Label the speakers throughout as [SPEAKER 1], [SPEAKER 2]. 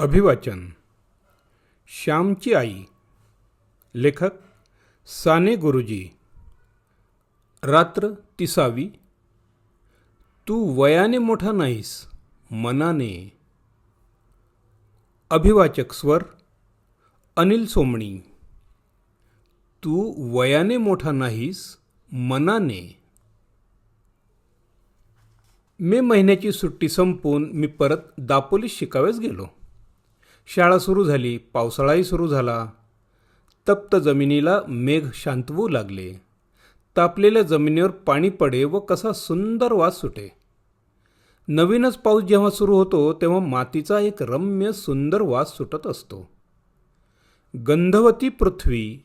[SPEAKER 1] अभिवाचन. श्यामची आई. लेखक साने गुरुजी. रात्र 30. तू वयाने मोठा नाहीस, मनाने. अभिवाचक स्वर अनिल सोमणी. तू वयाने मोठा नाहीस, मनाने. मे महिन्याची सुट्टी संपून मी परत दापोलीस शिकाव्यास गेलो. शाळा सुरू झाली, पावसाळाही सुरू झाला. तप्त जमिनीला मेघ शांतवू लागले. तापलेल्या जमिनीवर पाणी पडे व कसा सुंदर वास सुटे. नवीनच पाऊस जेव्हा सुरू होतो तेव्हा मातीचा एक रम्य सुंदर वास सुटत असतो. गंधवती पृथ्वी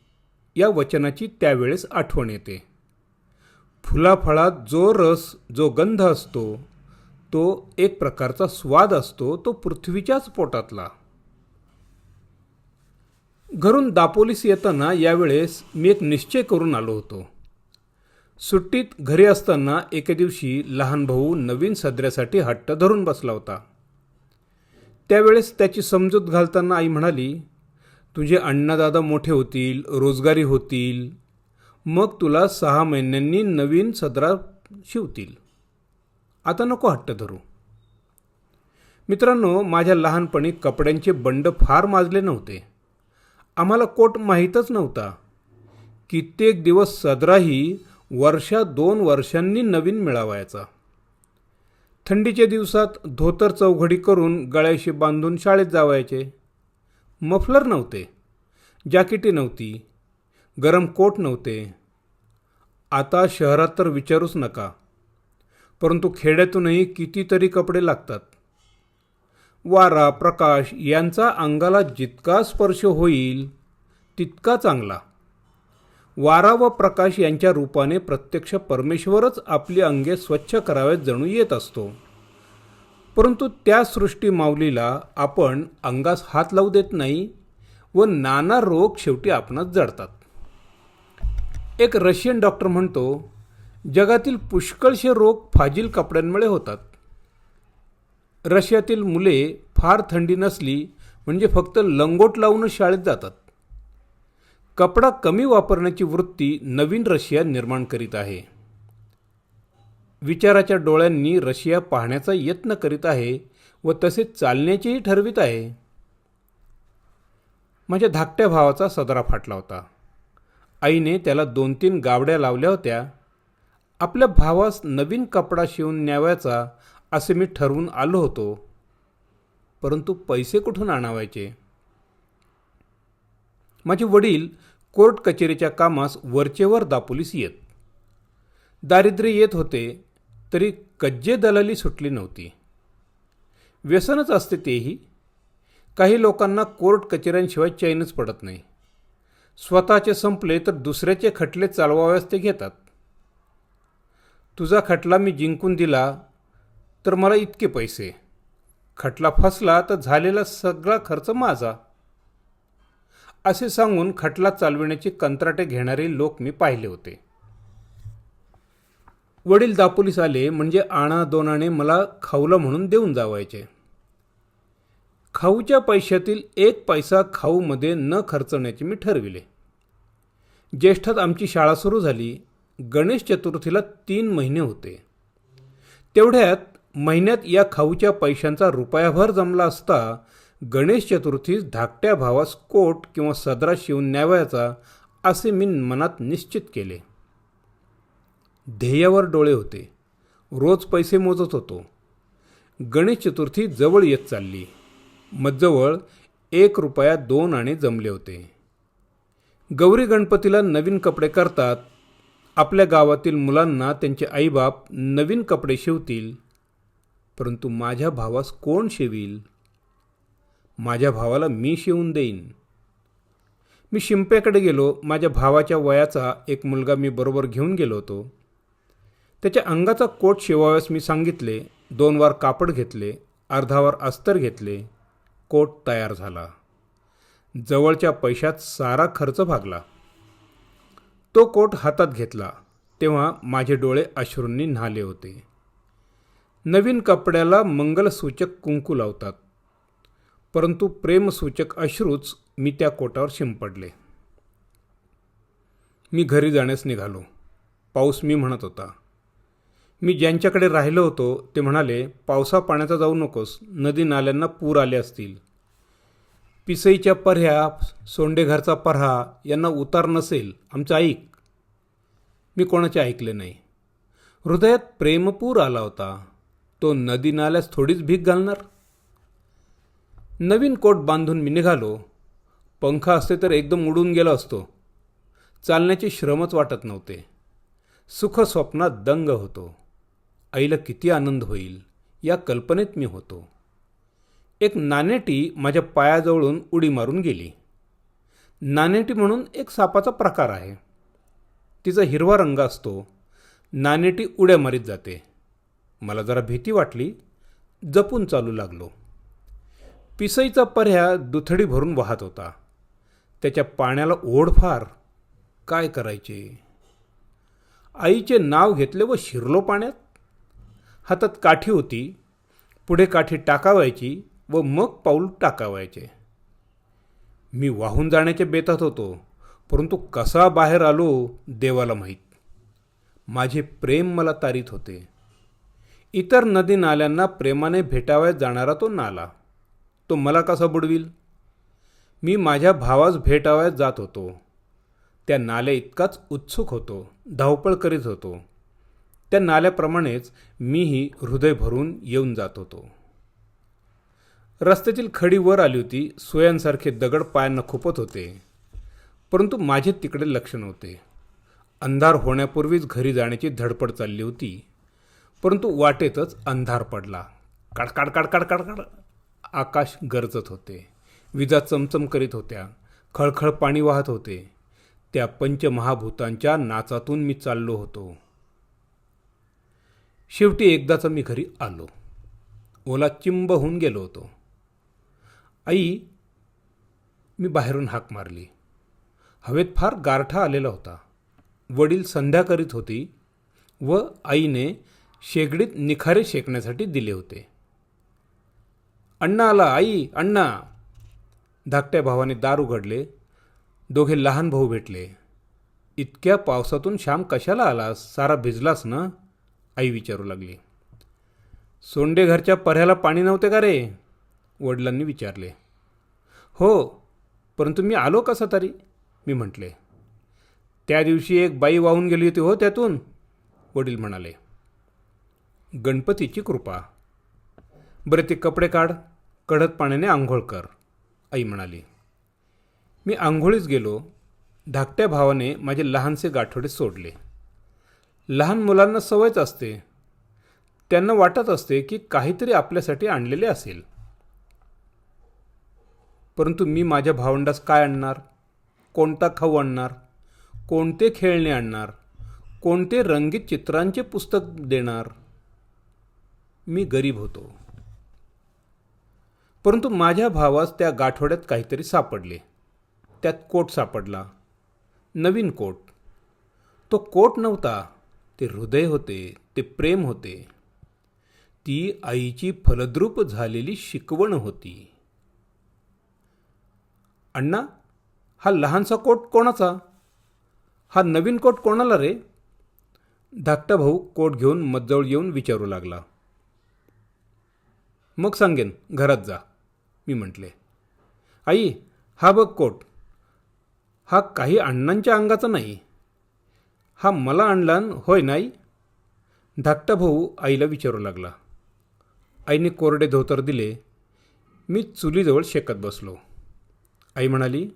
[SPEAKER 1] या वचनाची त्यावेळेस आठवण येते. फुलाफळात जो रस, जो गंध असतो, तो एक प्रकारचा स्वाद असतो, तो पृथ्वीच्याच पोटातला. घरून दापोलीस येताना यावेळेस मी एक निश्चय करून आलो होतो. सुट्टीत घरी असताना एके दिवशी लहान भाऊ नवीन सदऱ्यासाठी हट्ट धरून बसला होता. त्यावेळेस त्याची समजूत घालताना आई म्हणाली, तुझे अण्णादादा मोठे होतील, रोजगारी होतील, मग तुला 6 महिन्यांनी नवीन सदरा शिवतील. आता नको हट्ट धरू. मित्रांनो, माझ्या लहानपणी कपड्यांचे बंड फार माजले नव्हते. आम्हाला कोट माहीतच नव्हता. कित्येक दिवस सदराही 2 वर्षांनी नवीन मिळावायचा. थंडीच्या दिवसात धोतर चौघडी करून गळ्याशी बांधून शाळेत जावायचे. मफलर नव्हते, जॅकेटी नव्हती, गरम कोट नव्हते. आता शहरात तर विचारूच नका, परंतु खेड्यातूनही कितीतरी कपडे लागतात. वारा, प्रकाश यांचा अंगाला जितका स्पर्श होईल तितका चांगला. वारा व प्रकाश यांच्या रूपाने प्रत्यक्ष परमेश्वरच आपली अंगे स्वच्छ कराव्यात जणू येत असतो. परंतु त्या सृष्टी माऊलीला आपण अंगास हात लावू देत नाही व नाना रोग शेवटी आपणास जडतात. एक रशियन डॉक्टर म्हणतो, जगातील पुष्कळशे रोग फाजील कपड्यांमुळे होतात. रशियातील मुले फार थंडी नसली म्हणजे फक्त लंगोट लावूनच शाळेत जातात. कपडा कमी वापरण्याची वृत्ती नवीन रशिया निर्माण करीत आहे. विचाराच्या डोळ्यांनी रशिया पाहण्याचा यत्न करीत आहे व तसे चालण्याचेही ठरवित आहे. माझ्या धाकट्या भावाचा सदरा फाटला होता. आईने त्याला 2-3 गावड्या लावल्या होत्या. आपल्या भावास नवीन कपडा शिवून न्यावायचा असे मी ठरवून आलो होतो, परंतु पैसे कुठून आणावायचे. माझे वडील कोर्ट कचेरीच्या कामास वरचेवर दापोलीस येत. दारिद्र्य येत होते तरी कज्जे दलाली सुटली नव्हती. व्यसनच असते तेही. काही लोकांना कोर्ट कचेऱ्यांशिवाय चैनच पडत नाही. स्वतःचे संपले तर दुसऱ्याचे खटले चालवाव्यास ते घेतात. तुझा खटला मी जिंकून दिला तर मला इतके पैसे, खटला फसला तर झालेला सगळा खर्च माझा, असे सांगून खटला चालविण्याची कंत्राटे घेणारे लोक मी पाहिले होते. वडील दापोलीस आले म्हणजे आणा दोनाने मला खाऊला म्हणून देऊन जावायचे. खाऊच्या पैशातील 1 पैसा खाऊमध्ये न खर्चण्याचे मी ठरविले. ज्येष्ठात आमची शाळा सुरू झाली. गणेश चतुर्थीला 3 महिने होते. तेवढ्यात महिन्यात या खाऊच्या पैशांचा रुपयाभर जमला असता गणेश चतुर्थीस धाकट्या भावास कोट किंवा सदरा शिवून न्यावायचा असे मी मनात निश्चित केले. ध्येयावर डोळे होते. रोज पैसे मोजत होतो. गणेश चतुर्थी जवळ येत चालली. मजवळ 1 रुपया 2 आणे जमले होते. गौरी गणपतीला नवीन कपडे करतात. आपल्या गावातील मुलांना त्यांचे आईबाप नवीन कपडे शिवतील, परंतु माझ्या भावास कोण शिवील. माझ्या भावाला मी शिवून देईन. मी शिंप्याकडे गेलो. माझ्या भावाच्या वयाचा एक मुलगा मी बरोबर घेऊन गेलो होतो. त्याच्या अंगाचा कोट शिवाव्यास मी सांगितले. 2 वार कापड घेतले, अर्धा वार अस्तर घेतले. कोट तयार झाला. जवळच्या पैशात सारा खर्च भागला. तो कोट हातात घेतला तेव्हा माझे डोळे अश्रूंनी न्हाले होते. नवीन कपड्याला मंगलसूचक कुंकू लावतात. परंतु प्रेमसूचक अश्रूच मी त्या कोटावर शिंपडले. मी घरी जाण्यास निघालो. पाऊस मी म्हणत होता. मी ज्यांच्याकडे राहिलो होतो ते म्हणाले, पावसा पाण्याचा जाऊ नकोस, नदी नाल्यांना पूर आले असतील. पिसईच्या पर्ह्या, सोंडेघरचा पर्हा यांना उतार नसेल, आमचं ऐक. मी कोणाचे ऐकले नाही. हृदयात प्रेमपूर आला होता. तो नदी नाल्यास थोडीच भीक घालणार. नवीन कोट बांधून मी निघालो. पंखा असते तर एकदम उडून गेलो असतो. चालण्याचे श्रमच वाटत नव्हते. सुख स्वप्नात दंग होतो. आईला किती आनंद होईल या कल्पनेत मी होतो. एक नानेटी माझ्या पायाजवळून उडी मारून गेली. नानेटी म्हणून एक सापाचा प्रकार आहे. तिचा हिरवा रंग असतो. नानेटी उड्या मारीत जाते. मला जरा भीती वाटली. जपून चालू लागलो. पिसईचा पर्ह्या दुथडी भरून वाहत होता. त्याच्या पाण्याला ओढ फार. काय करायचे? आईचे नाव घेतले व शिरलो पाण्यात. हातात काठी होती. पुढे काठी टाकावायची व मग पाऊल टाकावायचे. मी वाहून जाण्याच्या बेतात होतो, परंतु कसा बाहेर आलो देवाला माहीत. माझे प्रेम मला तारीत होते. इतर नदी नाल्यांना प्रेमाने भेटावयात जाणारा तो नाला, तो मला कसा बुडविल? मी माझ्या भावास भेटावयात जात होतो. त्या नाल्या इतकाच उत्सुक होतो, धावपळ करीत होतो. त्या नाल्याप्रमाणेच मीही हृदय भरून येऊन जात होतो. रस्त्यातील खडी वर आली होती. सोयांसारखे दगड पायांना खुपत होते, परंतु माझे तिकडे लक्ष नव्हते. अंधार होण्यापूर्वीच घरी जाण्याची धडपड चालली होती, परंतु वाटेतच अंधार पडला. कडकाड कडकाड कडकाड आकाश गरजत होते. विजा चमचम करीत होत्या. खळखळ पाणी वाहत होते. त्या पंचमहाभूतांच्या नाचातून मी चाललो होतो. शेवटी एकदाचा मी घरी आलो. ओला चिंब होऊन गेलो होतो. आई, मी बाहेरून हाक मारली. हवेत फार गारठा आलेला होता. वडील संध्या करीत होती व आईने शेगडीत निखारे शेकण्यासाठी दिले होते. अण्णा आला, आई अण्णा. धाकट्या भावाने दार उघडले. दोघे लहान भाऊ भेटले. इतक्या पावसातून श्याम कशाला आलास? सारा भिजलास ना? आई विचारू लागली. सोंडेघरच्या पर्ह्याला पाणी नव्हते का रे? वडिलांनी विचारले. हो, परंतु मी आलो कसा तरी, मी म्हटले. त्या दिवशी एक बाई वाहून गेली होती हो त्यातून, वडील म्हणाले. गणपतीची कृपा. बरे ते कपडे काढ, कडक पाण्याने आंघोळ कर, आई म्हणाली. मी आंघोळीस गेलो. धाकट्या भावाने माझे लहानसे गाठोडे सोडले. लहान मुलांना सवयच असते. त्यांना वाटत असते की काहीतरी आपल्यासाठी आणलेले असेल. परंतु मी माझ्या भावंडास काय आणणार? कोणता खाऊ आणणार? कोणते खेळणे आणणार? कोणते रंगीत चित्रांचे पुस्तक देणार? मी गरीब होतो. परंतु माझ्या भावास त्या गाठोड्यात काहीतरी सापडले. त्यात कोट सापडला. नवीन कोट. तो कोट नव्हता, ते हृदय होते, ते प्रेम होते. ती आईची फलद्रूप झालेली शिकवण होती. अण्णा, हा लहानसा कोट कोणाचा? हा नवीन कोट कोणाला रे? धाकटा भाऊ कोट घेऊन मजजवळ येऊन विचारू लागला. मग सांगेन, घरात जा, मी म्हटले. आई, हा बघ कोट. हा काही अण्णांच्या अंगाचा नाही. हा मला आणला होय नाही? धाकटा भाऊ आईला विचारू लागला. आईने कोरडे धोतर दिले. मी चुलीजवळ शेकत बसलो. आई म्हणाली,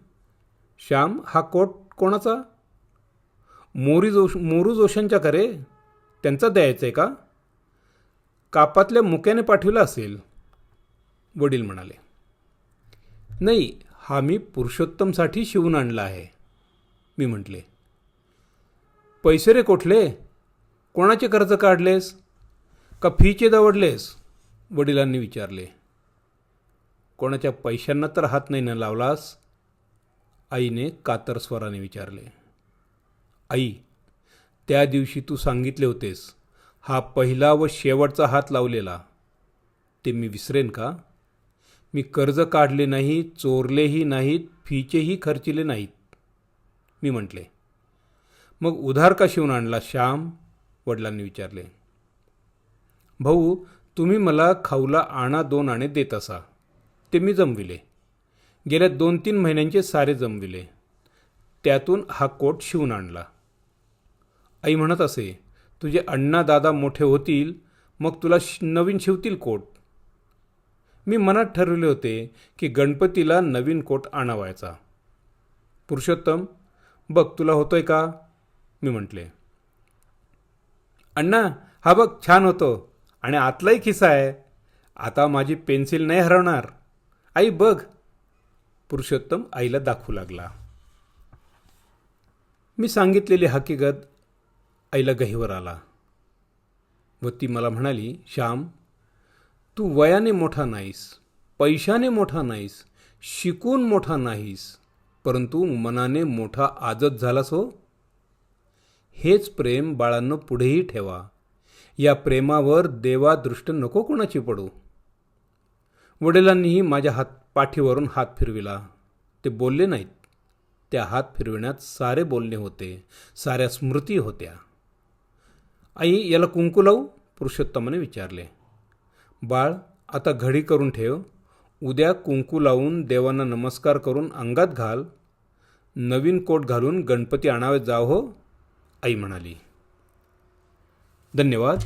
[SPEAKER 1] श्याम, हा कोट कोणाचा? मोरू जोशांच्या का रे? त्यांचा द्यायचा आहे का? कापातल्या मुक्याने पाठविला असेल, वडील म्हणाले. नाही, हा मी पुरुषोत्तमसाठी शिवून आणला आहे, मी म्हटले. पैसे रे कोठले? कोणाचे कर्ज काढलेस का फीचे दवडलेस? वडिलांनी विचारले. कोणाच्या पैशांना तर हात नाही ना लावलास? आईने कातर स्वराने विचारले. आई, त्या दिवशी तू सांगितले होतेस, हा पहिला व शेवटचा हात लावलेला, ते मी विसरेन का? मी कर्ज काढले नाही, चोरलेही नाहीत, फीचेही खर्चिले नाहीत, मी म्हटले. मग उधार का शिवून आणला श्याम? वडिलांनी विचारले. भाऊ, तुम्ही मला खाऊला आणा 2 आणे देत असा, ते मी जमविले. गेल्या 2-3 महिन्यांचे सारे जमविले. त्यातून हा कोट शिवून आणला. आई म्हणत असे, तुझे अण्णा दादा मोठे होतील, मग तुला नवीन शिवतील कोट. मी मनात ठरवले होते की गणपतीला नवीन कोट आणावायचा. पुरुषोत्तम, बघ तुला होतोय का, मी म्हटले. अण्णा, हा बघ छान होतो आणि आतलाही खिसा आहे. आता माझी पेन्सिल नाही हरवणार. आई बघ. पुरुषोत्तम आईला दाखवू लागला. मी सांगितलेली हकीकत आईला गहिवर आला व ती मला म्हणाली, श्याम, तू वयाने मोठा नाहीस, पैशाने मोठा नाहीस, शिकून मोठा नाहीस, परंतु मनाने मोठा आजच झालास हो. हेच प्रेम बाळांनो पुढेही ठेवा. या प्रेमावर देवादृष्ट नको कोणाची पडू. वडिलांनीही माझ्या पाठीवरून हात फिरविला. ते बोलले नाहीत. त्या हात फिरविण्यात सारे बोलणे होते, साऱ्या स्मृती होत्या. आई, याला कुंकू लावू? पुरुषोत्तमाने विचारले. बाळ, आता घडी करून ठेव. उद्या कुंकू लावून देवांना नमस्कार करून अंगात घाल. नवीन कोट घालून गणपती आणावे जाव हो, आई म्हणाली. धन्यवाद.